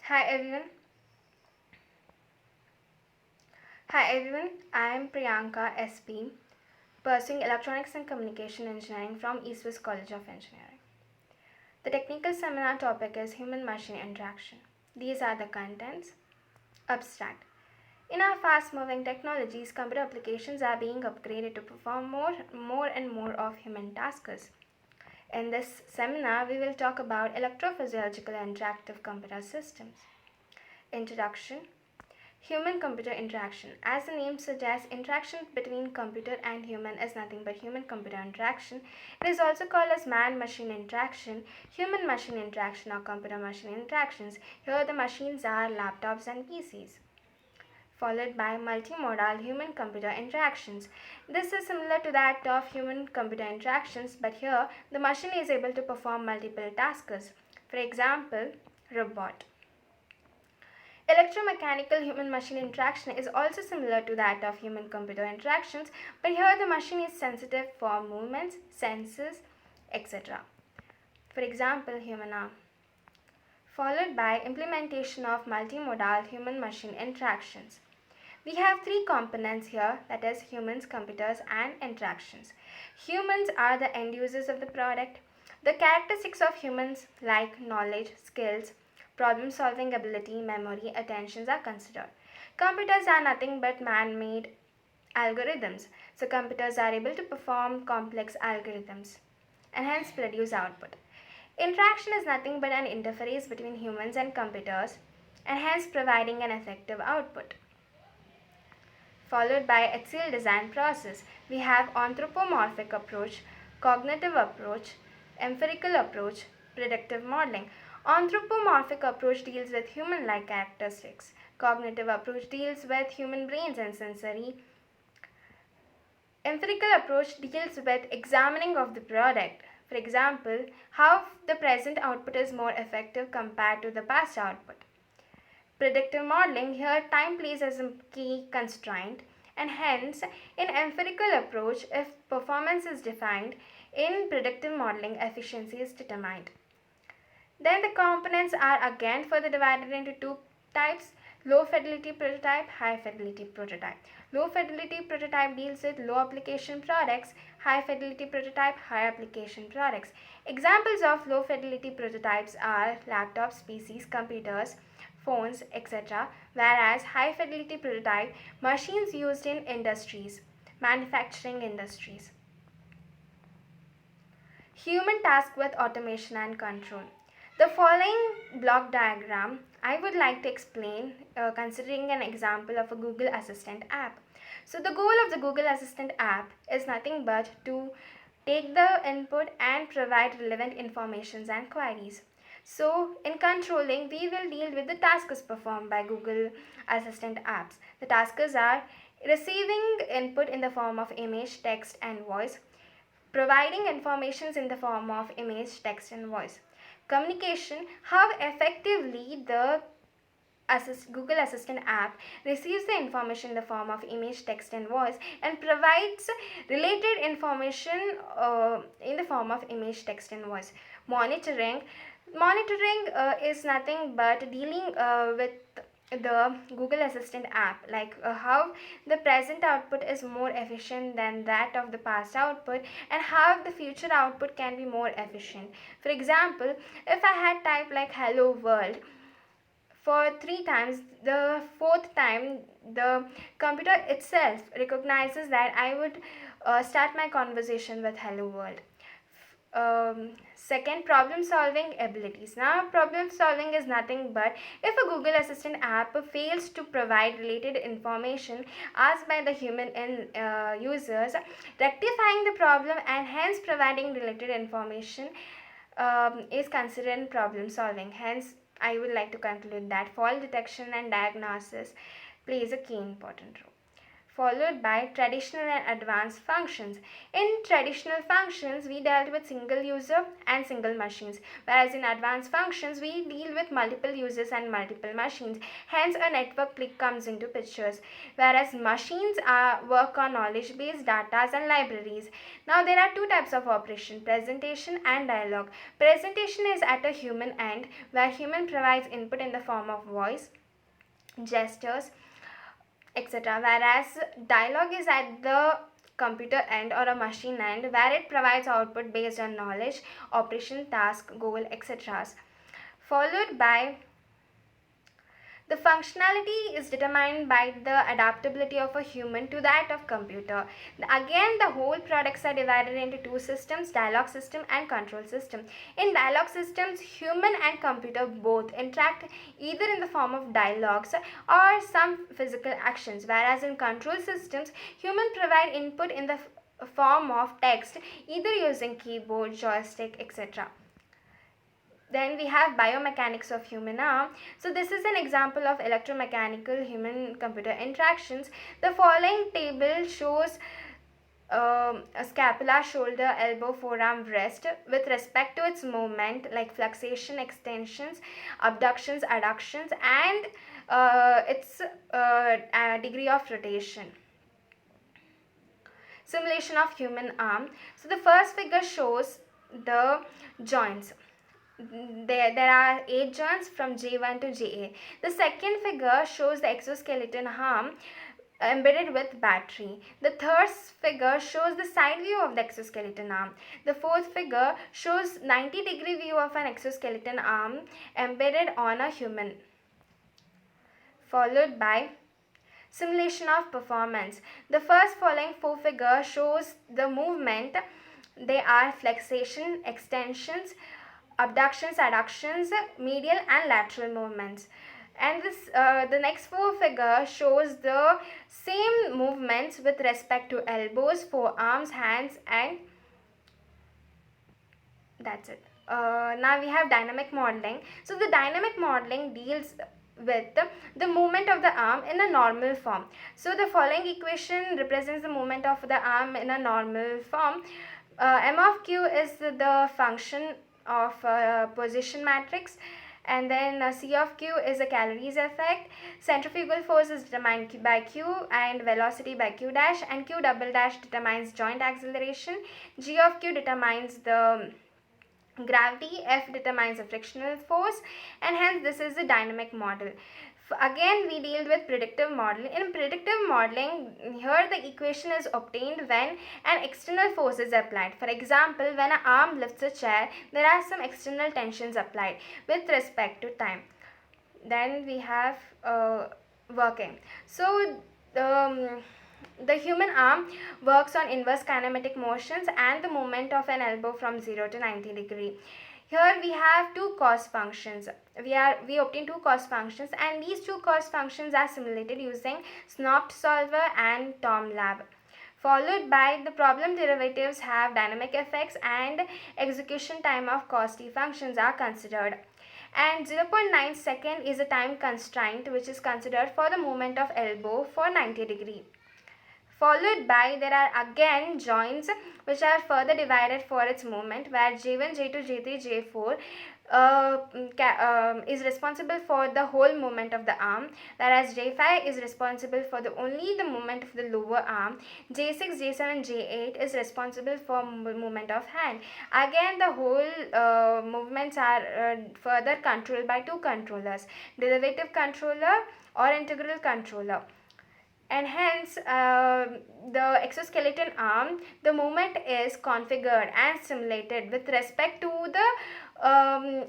Hi everyone. Hi everyone. I am Priyanka SP, pursuing Electronics and Communication Engineering from East West College of Engineering. The technical seminar topic is human machine interaction. These are the contents. Abstract. In our fast moving technologies, computer applications are being upgraded to perform more and more of human tasks. In this seminar, we will talk about electrophysiological interactive computer systems. Introduction. Human computer interaction. As the name suggests, interaction between computer and human is nothing but human computer interaction. It is also called as man machine interaction, human machine interaction, or computer machine interactions. Here, the machines are laptops and PCs. Followed by multimodal human computer interactions. This is similar to that of human computer interactions, but here the machine is able to perform multiple tasks. For example, robot. Electromechanical human-machine interaction is also similar to that of human-computer interactions, but here the machine is sensitive for movements, senses, etc. For example, human arm. Followed by implementation of multimodal human-machine interactions. We have three components here, that is humans, computers and interactions. Humans are the end users of the product. The characteristics of humans like knowledge, skills, problem solving ability, memory, attentions are considered. Computers are nothing but man-made algorithms. So computers are able to perform complex algorithms and hence produce output. Interaction is nothing but an interface between humans and computers and hence providing an effective output. Followed by HCL design process, we have anthropomorphic approach, cognitive approach, empirical approach, predictive modeling. Anthropomorphic approach deals with human-like characteristics. Cognitive approach deals with human brains and sensory. Empirical approach deals with examining of the product. For example, how the present output is more effective compared to the past output. Predictive modeling, here time plays as a key constraint, and hence in empirical approach, if performance is defined, in predictive modeling efficiency is determined. Then the components are again further divided into two types: low fidelity prototype, high fidelity prototype. Low fidelity prototype deals with low application products, high fidelity prototype, high application products. Examples of low fidelity prototypes are laptops, PCs, computers, phones, etc. Whereas high fidelity prototype, machines used in industries, manufacturing industries. Human task with automation and control. The following block diagram I would like to explain considering an example of a Google Assistant app. So the goal of the Google Assistant app is nothing but to take the input and provide relevant informations and queries. So in controlling, we will deal with the tasks performed by Google Assistant apps. The tasks are receiving input in the form of image, text and voice, providing informations in the form of image, text and voice. Communication, how effectively the Google Assistant app receives the information in the form of image, text and voice and provides related information in the form of image, text and voice. Monitoring, is nothing but dealing with the Google Assistant app, like how the present output is more efficient than that of the past output and how the future output can be more efficient. For example, if I had typed like hello world for 3 times, the fourth time the computer itself recognizes that I would start my conversation with hello world. Second, problem solving abilities. Now problem solving is nothing but if a Google Assistant app fails to provide related information asked by the human users, rectifying the problem and hence providing related information is considered problem solving. Hence I would like to conclude that fault detection and diagnosis plays a key important role. followed by traditional and advanced functions. In traditional functions, we dealt with single user and single machines, whereas in advanced functions, we deal with multiple users and multiple machines. Hence, a network click comes into pictures, whereas machines work on knowledge-based data and libraries. Now, there are two types of operation, presentation and dialogue. Presentation is at a human end, where human provides input in the form of voice, gestures, etc. Whereas dialogue is at the computer end or a machine end, where it provides output based on knowledge, operation, task, goal, etc. Followed by the functionality is determined by the adaptability of a human to that of computer. Again, the whole products are divided into two systems, dialogue system and control system. In dialogue systems, human and computer both interact either in the form of dialogues or some physical actions, whereas in control systems, human provide input in the form of text, either using keyboard, joystick, etc. Then we have biomechanics of human arm. So this is an example of electromechanical human computer interactions. The following table shows a scapula, shoulder, elbow, forearm, wrist with respect to its movement, like fluxation, extensions, abductions, adductions, and its degree of rotation. Simulation of human arm. So the first figure shows the joints. There are 8 joints from J1 to JA. The second figure shows the exoskeleton arm embedded with battery. The third figure shows the side view of the exoskeleton arm. The fourth figure shows 90-degree view of an exoskeleton arm embedded on a human. Followed by simulation of performance. The first following 4 figures shows the movement. They are flexation, extensions, abductions, adductions, medial and lateral movements. And this the next 4 figure shows the same movements with respect to elbows, forearms, hands, and that's it. Now we have dynamic modeling. So the dynamic modeling deals with the movement of the arm in a normal form. So the following equation represents the movement of the arm in a normal form. M of Q is the function of position matrix, and then C of Q is a calories effect. Centrifugal force is determined by Q and velocity by Q dash, and Q double dash determines joint acceleration. G of Q determines the gravity, F determines the frictional force, and hence this is the dynamic model. Again, we deal with predictive modeling. In predictive modeling, here the equation is obtained when an external force is applied. For example, when an arm lifts a chair, there are some external tensions applied with respect to time. Then we have working. So the human arm works on inverse kinematic motions and the movement of an elbow from 0 to 90 degree. Here we have two cost functions. We obtain two cost functions, and these two cost functions are simulated using SNOPT solver and TOMLab. Followed by the problem derivatives have dynamic effects and execution time of cost t functions are considered. And 0.9 second is a time constraint which is considered for the movement of elbow for 90 degree. Followed by there are again joints which are further divided for its movement, where J1, J2, J3, J4 is responsible for the whole movement of the arm, whereas J5 is responsible for only the movement of the lower arm. J6, J7, J8 is responsible for movement of hand. Again, the whole movements are further controlled by two controllers, derivative controller or integral controller. And hence the exoskeleton arm, the movement is configured and simulated with respect to the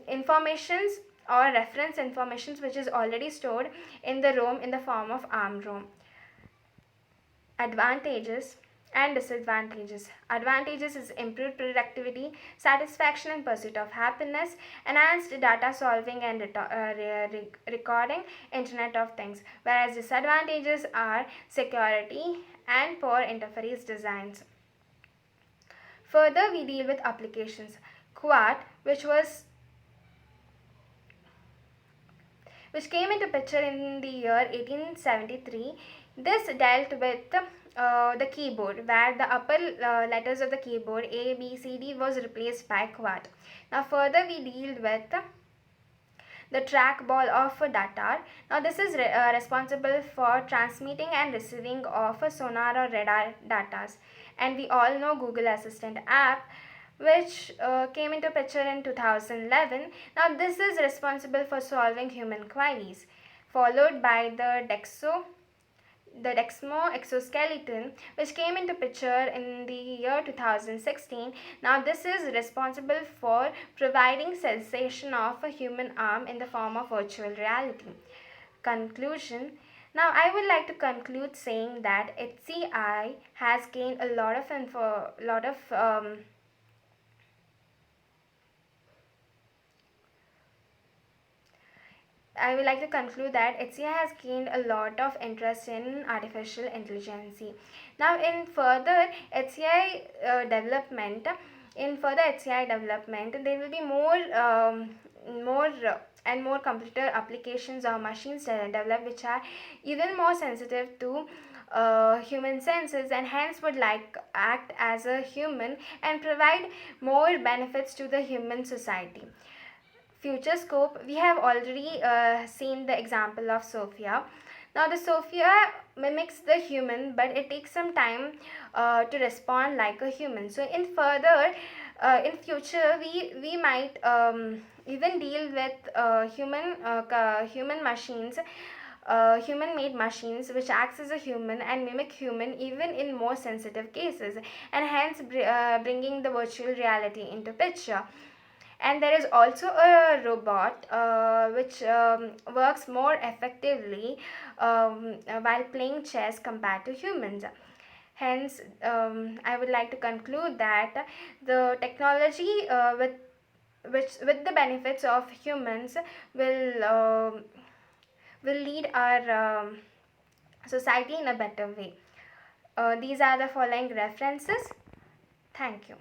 informations or reference informations which is already stored in the ROM in the form of arm ROM. Advantages and disadvantages. Advantages is improved productivity, satisfaction and pursuit of happiness, enhanced data solving and recording, Internet of Things. Whereas disadvantages are security and poor interface designs. Further, we deal with applications. Quad, which came into picture in the year 1873, This dealt with the keyboard, where the upper letters of the keyboard A, B, C, D was replaced by quad. Now further we deal with the trackball of a datar. Now this is responsible for transmitting and receiving of a sonar or radar datas. And we all know Google Assistant app, which came into picture in 2011. Now this is responsible for solving human queries, followed by the Dexmo exoskeleton, which came into picture in the year 2016. Now, this is responsible for providing sensation of a human arm in the form of virtual reality. Conclusion. Now, I would like to conclude saying that HCI has gained a lot of I would like to conclude that HCI has gained a lot of interest in artificial intelligence. Now, in further HCI development, there will be more computer applications or machines developed which are even more sensitive to human senses, and hence would like act as a human and provide more benefits to the human society. Future scope, we have already seen the example of Sophia. Now the Sophia mimics the human, but it takes some time to respond like a human. So in future we might even deal with human made machines which acts as a human and mimic human even in more sensitive cases, and hence bringing the virtual reality into picture. And there is also a robot which works more effectively while playing chess compared to humans. Hence, I would like to conclude that the technology with the benefits of humans will will lead our society in a better way. These are the following references. Thank you.